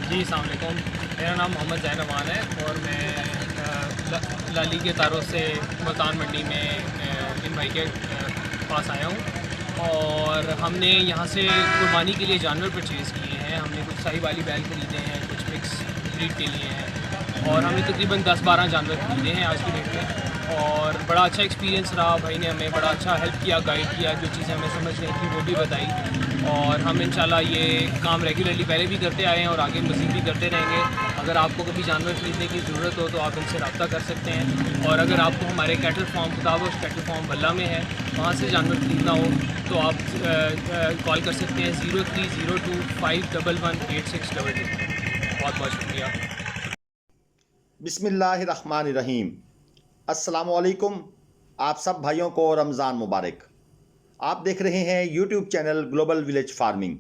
जी, अस्सलाम वालेकुम। मेरा नाम मोहम्मद ज़ैन अमान है और मैं लाली के तारों से मुल्तान मंडी में इन भाई के पास आया हूँ और हमने यहाँ से कुर्बानी के लिए जानवर परचेज़ किए हैं। हमने कुछ साहिवाली बैल खरीदे हैं, कुछ मिक्स ब्रीड के लिए हैं और हमने तकरीबन 10-12 जानवर खरीदे हैं आज की डेट में और बड़ा अच्छा एक्सपीरियंस रहा। भाई ने हमें बड़ा अच्छा हेल्प किया, गाइड किया, जो चीज़ें हमें समझ नहीं थी वो भी बताई और हम इंशाल्लाह ये काम रेगुलरली पहले भी करते आए हैं और आगे मज़ीद भी करते रहेंगे। अगर आपको कभी जानवर खरीदने की ज़रूरत हो तो आप इनसे रब्ता कर सकते हैं और अगर आपको हमारे cattle farm Khudabakhsh cattle farm Balla में है, वहाँ से जानवर खरीदना हो तो आप कॉल कर सकते हैं 0302 511 8622। बहुत बहुत शुक्रिया। बिस्मिल्लाहिर्रहमानिर्रहीम। अस्सलाम वालेकुम। आप सब भाइयों को रमज़ान मुबारक। आप देख रहे हैं YouTube channel global village farming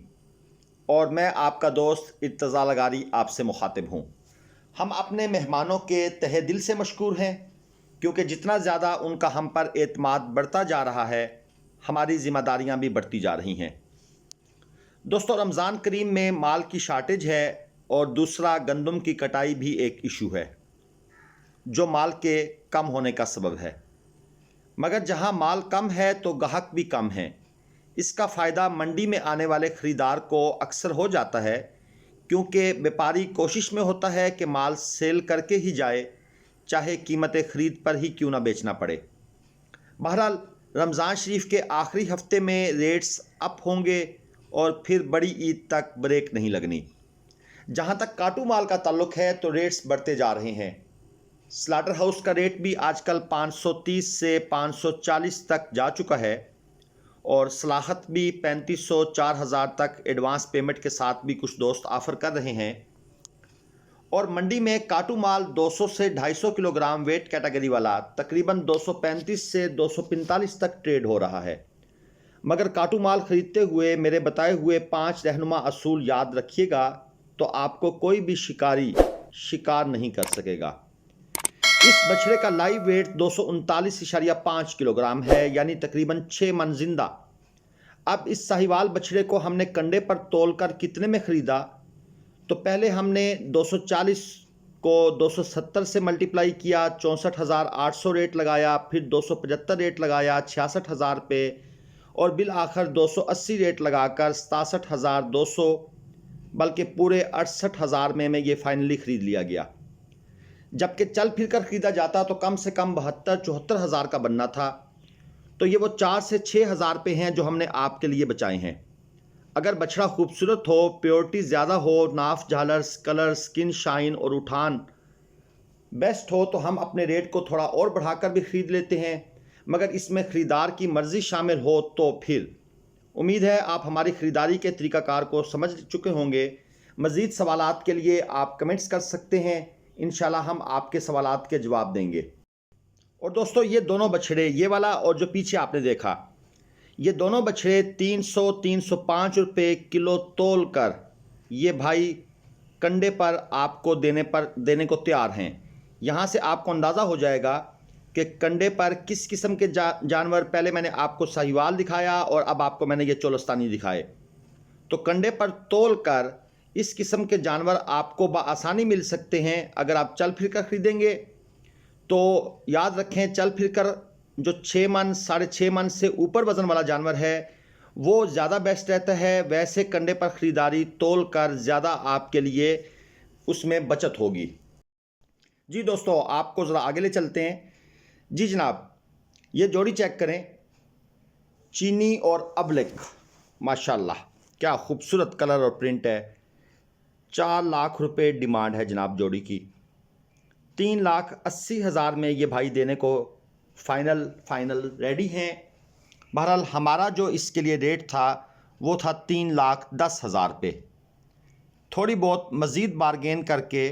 और मैं आपका दोस्त इर्तज़ा लगारी आपसे मुखातिब हूँ। हम अपने मेहमानों के तहे दिल से मशकूर हैं क्योंकि जितना ज़्यादा उनका हम पर एतमाद बढ़ता जा रहा है, हमारी ज़िम्मेदारियाँ भी बढ़ती जा रही हैं। दोस्तों, रमज़ान करीम में माल की शार्टेज है और दूसरा गंदम की कटाई भी एक इशू है जो माल के कम होने का सबब है। मगर जहां माल कम है तो ग्राहक भी कम हैं। इसका फ़ायदा मंडी में आने वाले ख़रीदार को अक्सर हो जाता है क्योंकि व्यापारी कोशिश में होता है कि माल सेल करके ही जाए, चाहे कीमत ख़रीद पर ही क्यों ना बेचना पड़े। बहरहाल, रमज़ान शरीफ के आखिरी हफ्ते में रेट्स अप होंगे और फिर बड़ी ईद तक ब्रेक नहीं लगनी। जहाँ तक काटू माल का ताल्लुक़ है तो रेट्स बढ़ते जा रहे हैं। स्लाटर हाउस का रेट भी आजकल 530 से 540 तक जा चुका है और सलाहत भी 3500 4000 तक एडवांस पेमेंट के साथ भी कुछ दोस्त ऑफ़र कर रहे हैं। और मंडी में काटू माल 200 से 250 किलोग्राम वेट कैटेगरी वाला तकरीबन 235 से 245 तक ट्रेड हो रहा है। मगर काटू माल ख़रीदते हुए मेरे बताए हुए 5 रहनुमा असूल याद रखिएगा तो आपको कोई भी शिकारी शिकार नहीं कर सकेगा। इस बछड़े का लाइव वेट 239.5 किलोग्राम है, यानी तकरीबन 6 मन जिंदा। अब इस साहिवाल बछड़े को हमने कंडे पर तोलकर कितने में ख़रीदा, तो पहले हमने 240 को 270 से मल्टीप्लाई किया, 64,800 रेट लगाया, फिर 275 रेट लगाया 66,000 पे और बिल आखिर 280 रेट लगाकर 67,200 बल्कि पूरे 68,000 में ये फाइनली ख़रीद लिया गया। जबकि चल फिर कर ख़रीदा जाता तो कम से कम 72-74 हज़ार का बनना था। तो ये वो 4 से 6 हज़ार पे हैं जो हमने आपके लिए बचाए हैं। अगर बछड़ा खूबसूरत हो, प्योरिटी ज़्यादा हो, नाफ झालर, कलर, स्किन शाइन और उठान बेस्ट हो तो हम अपने रेट को थोड़ा और बढ़ाकर भी ख़रीद लेते हैं। मगर इसमें ख़रीदार की मर्ज़ी शामिल हो तो फिर उम्मीद है आप हमारी ख़रीदारी के तरीक़ाकार को समझ चुके होंगे। मज़ीद सवालात के लिए आप कमेंट्स कर सकते हैं, इंशाल्लाह हम आपके सवालात के जवाब देंगे। और दोस्तों, ये दोनों बछड़े, ये वाला और जो पीछे आपने देखा, ये दोनों बछड़े 300-305 रुपये किलो तोल कर ये भाई कंडे पर आपको देने को तैयार हैं। यहाँ से आपको अंदाज़ा हो जाएगा कि कंडे पर किस किस्म के जानवर, पहले मैंने आपको साहिवाल दिखाया और अब आपको मैंने ये चोलस्तानी दिखाए। तो कंडे पर तोल कर इस किस्म के जानवर आपको बआसानी मिल सकते हैं। अगर आप चल फिर कर ख़रीदेंगे तो याद रखें, चल फिर कर जो 6 मन 6.5 मन से ऊपर वज़न वाला जानवर है वो ज़्यादा बेस्ट रहता है। वैसे कंडे पर ख़रीदारी तोल कर ज़्यादा आपके लिए उसमें बचत होगी। जी दोस्तों, आपको ज़रा आगे ले चलते हैं। जी जनाब, ये जोड़ी चेक करें, चीनी और अबलक, माशाल्लाह क्या खूबसूरत कलर और प्रिंट है। 4 लाख रुपए डिमांड है जनाब जोड़ी की। 3,80,000 में ये भाई देने को फाइनल रेडी हैं। बहरहाल हमारा जो इसके लिए रेट था वो था 3,10,000 पे। थोड़ी बहुत मज़ीद बारगेन करके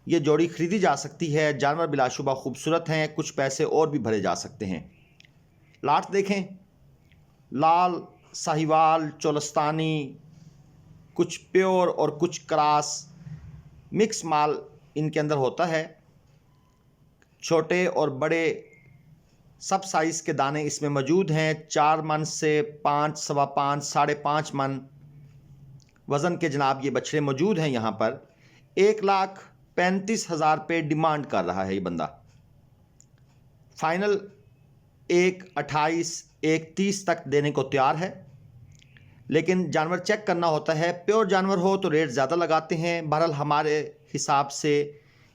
ये जोड़ी ख़रीदी जा सकती है। जानवर बिलाशुबा खूबसूरत हैं, कुछ पैसे और भी भरे जा सकते हैं। लाट देखें, लाल, साहिवाल, चोलस्तानी, कुछ प्योर और कुछ क्रॉस मिक्स माल इनके अंदर होता है। छोटे और बड़े सब साइज़ के दाने इसमें मौजूद हैं। 4 मन से 5, सवा 5, 5.5 मन वज़न के जनाब ये बछड़े मौजूद हैं यहाँ पर। 1,35,000 रुपये डिमांड कर रहा है ये बंदा। फाइनल 1,28, 1,30 तक देने को तैयार है, लेकिन जानवर चेक करना होता है। प्योर जानवर हो तो रेट ज़्यादा लगाते हैं। बहरहाल हमारे हिसाब से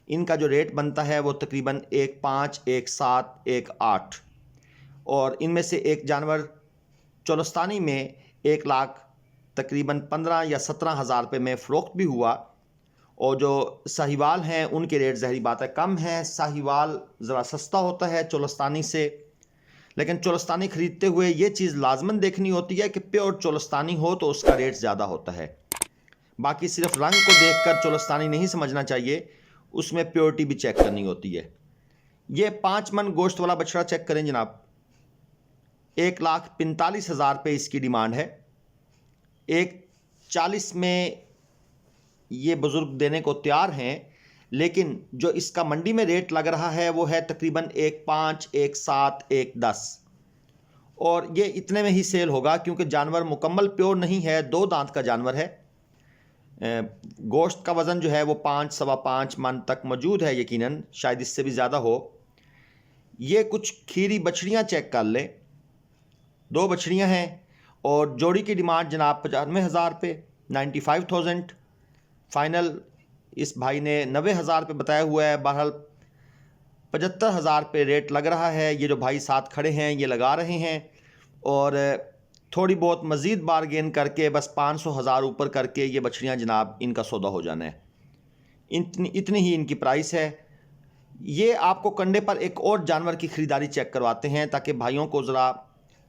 इनका जो रेट बनता है वो तकरीबन 1,5, 1,7, 1,8, और इनमें से एक जानवर चोलस्तानी में 1 लाख तकरीबन 15 या 17 हज़ार रुपये में फ़रोख्त भी हुआ। और जो साहिवाल हैं उनके रेट ज़ाहिर बात है कम है। साहिवाल ज़रा सस्ता होता है चोलस्तानी से, लेकिन चोलस्तानी ख़रीदते हुए ये चीज़ लाजमन देखनी होती है कि प्योर चोलस्तानी हो तो उसका रेट ज़्यादा होता है। बाकी सिर्फ रंग को देखकर चोलस्तानी नहीं समझना चाहिए, उसमें प्योरिटी भी चेक करनी होती है। ये 5 मन गोश्त वाला बछड़ा चेक करें जनाब, 1,45,000 रुपये इसकी डिमांड है। 1,40 में ये बुज़ुर्ग देने को तैयार हैं, लेकिन जो इसका मंडी में रेट लग रहा है वो है तकरीबन 1,5, 1,7, 1,10, और ये इतने में ही सेल होगा क्योंकि जानवर मुकम्मल प्योर नहीं है, 2 दांत का जानवर है। गोश्त का वज़न जो है वो 5, सवा 5 मन तक मौजूद है, यकीनन शायद इससे भी ज़्यादा हो। ये कुछ खीरी बछड़ियाँ चेक कर लें, 2 बछड़ियाँ हैं और जोड़ी की डिमांड जनाब 95,000 रुपये, 95,000। फाइनल इस भाई ने 90,000 रुपये बताया हुआ है। बहरहाल 75,000 रुपये रेट लग रहा है। ये जो भाई साथ खड़े हैं ये लगा रहे हैं, और थोड़ी बहुत मज़ीद बारगेन करके बस 500,000 ऊपर करके ये बछड़ियाँ जनाब इनका सौदा हो जाना है। इतनी ही इनकी प्राइस है। ये आपको कंडे पर एक और जानवर की ख़रीदारी चेक करवाते हैं ताकि भाइयों को ज़रा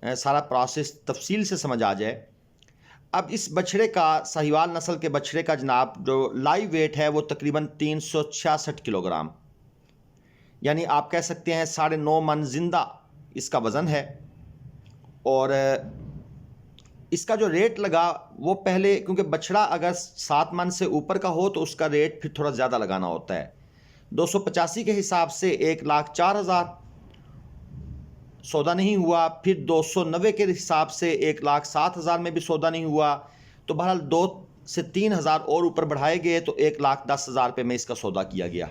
सारा प्रोसेस तफसील से समझ आ जाए। अब इस बछड़े का, साहिवाल नस्ल के बछड़े का जनाब जो लाइव वेट है वो तकरीबन 366 किलोग्राम, यानी आप कह सकते हैं 9.5 मन ज़िंदा इसका वज़न है। और इसका जो रेट लगा वो पहले, क्योंकि बछड़ा अगर 7 मन से ऊपर का हो तो उसका रेट फिर थोड़ा ज़्यादा लगाना होता है। 285 के हिसाब से 1,04,000 सौदा नहीं हुआ, फिर 290 के हिसाब से 1,07,000 में भी सौदा नहीं हुआ, तो बहरहाल 2 से 3,000 और ऊपर बढ़ाए गए तो 1,10,000 रुपये में इसका सौदा किया गया।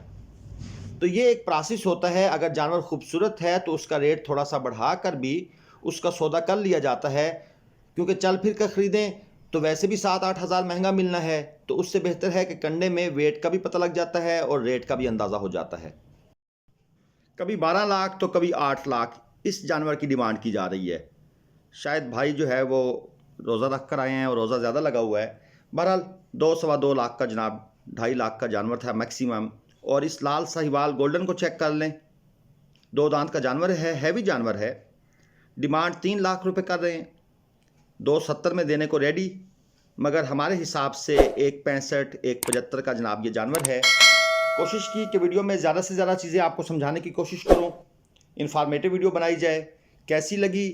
तो ये एक प्रोसेस होता है। अगर जानवर खूबसूरत है तो उसका रेट थोड़ा सा बढ़ा कर भी उसका सौदा कर लिया जाता है, क्योंकि चल फिर कर ख़रीदें तो वैसे भी 7-8 हज़ार महंगा मिलना है, तो उससे बेहतर है कि कंडे में वेट का भी पता लग जाता है और रेट का भी अंदाज़ा हो जाता है। कभी 12 लाख तो कभी 8 लाख इस जानवर की डिमांड की जा रही है। शायद भाई जो है वो रोज़ा रख कर आए हैं और रोज़ा ज़्यादा लगा हुआ है। बहरहाल 2, सवा 2 लाख का जनाब 2.5 लाख का जानवर था मैक्सिमम। और इस लाल साहिवाल गोल्डन को चेक कर लें, 2 दांत का जानवर है, हैवी जानवर है। डिमांड 3 लाख रुपए कर रहे हैं, 270 में देने को रेडी, मगर हमारे हिसाब से 1,65, 1,75 का जनाब ये जानवर है। कोशिश की कि वीडियो में ज़्यादा से ज़्यादा चीज़ें आपको समझाने की कोशिश करूँ, इन्फॉर्मेटिव वीडियो बनाई जाए। कैसी लगी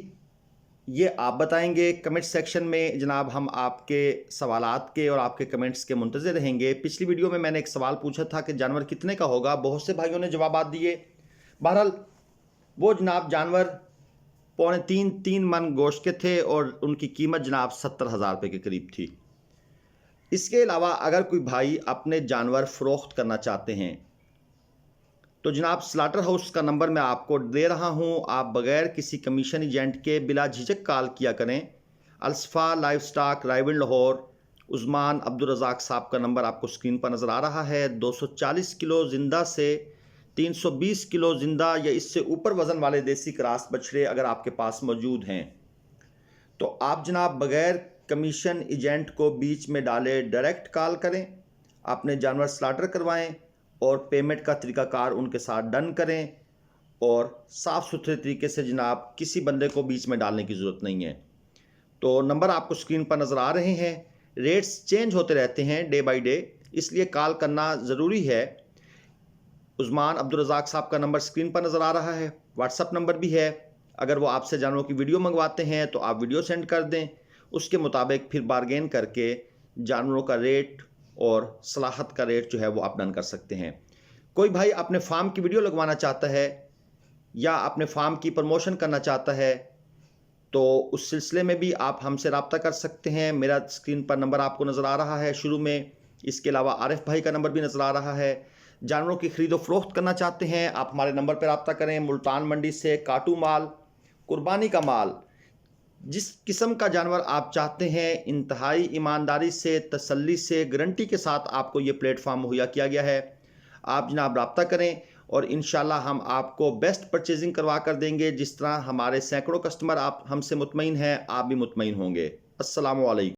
ये आप बताएंगे कमेंट सेक्शन में जनाब। हम आपके सवालात के और आपके कमेंट्स के मुंतज़िर रहेंगे। पिछली वीडियो में मैंने एक सवाल पूछा था कि जानवर कितने का होगा, बहुत से भाइयों ने जवाब दिए। बहरहाल वो जनाब जानवर 2.5-3 मन गोश्त के थे और उनकी कीमत जनाब 70,000 रुपये के करीब थी। इसके अलावा अगर कोई भाई अपने जानवर फ़रोख्त करना चाहते हैं तो जनाब स्लाटर हाउस का नंबर मैं आपको दे रहा हूं। आप बग़ैर किसी कमीशन एजेंट के बिला झिझक कॉल किया करें। अल्सफ़ा लाइव स्टॉक, रायविंड लाहौर, उस्मान अब्दुल रज़ाक साहब का नंबर आपको स्क्रीन पर नज़र आ रहा है। 240 किलो ज़िंदा से 320 किलो ज़िंदा या इससे ऊपर वज़न वाले देसी क्रॉस बछड़े अगर आपके पास मौजूद हैं तो आप जनाब बग़ैर कमीशन एजेंट को बीच में डाले डायरेक्ट कॉल करें, अपने जानवर स्लाटर करवाएं और पेमेंट का तरीक़ाकार उनके साथ डन करें, और साफ़ सुथरे तरीके से जनाब किसी बंदे को बीच में डालने की ज़रूरत नहीं है। तो नंबर आपको स्क्रीन पर नज़र आ रहे हैं। रेट्स चेंज होते रहते हैं डे बाय डे, इसलिए कॉल करना ज़रूरी है। उस्मान अब्दुल रज़ाक साहब का नंबर स्क्रीन पर नज़र आ रहा है, व्हाट्सअप नंबर भी है। अगर वो आपसे जानवरों की वीडियो मंगवाते हैं तो आप वीडियो सेंड कर दें, उसके मुताबिक फिर बारगेन करके जानवरों का रेट और सलाहत का रेट जो है वो आप डन कर सकते हैं। कोई भाई अपने फार्म की वीडियो लगवाना चाहता है या अपने फार्म की प्रमोशन करना चाहता है तो उस सिलसिले में भी आप हमसे रब्ता कर सकते हैं। मेरा स्क्रीन पर नंबर आपको नज़र आ रहा है शुरू में, इसके अलावा आरिफ भाई का नंबर भी नज़र आ रहा है। जानवरों की खरीदो फरोख्त करना चाहते हैं आप हमारे नंबर पर रब्ता करें। मुल्तान मंडी से काटू माल, कुर्बानी का माल, जिस किस्म का जानवर आप चाहते हैं, इंतहाई ईमानदारी से, तसल्ली से, गारंटी के साथ आपको ये प्लेटफॉर्म मुहैया किया गया है। आप जनाब रब्ता करें और इंशाल्लाह हम आपको बेस्ट परचेजिंग करवा कर देंगे। जिस तरह हमारे सैकड़ों कस्टमर आप हमसे मुतमईन हैं, आप भी मुतमईन होंगे। अस्सलामु अलैकुम।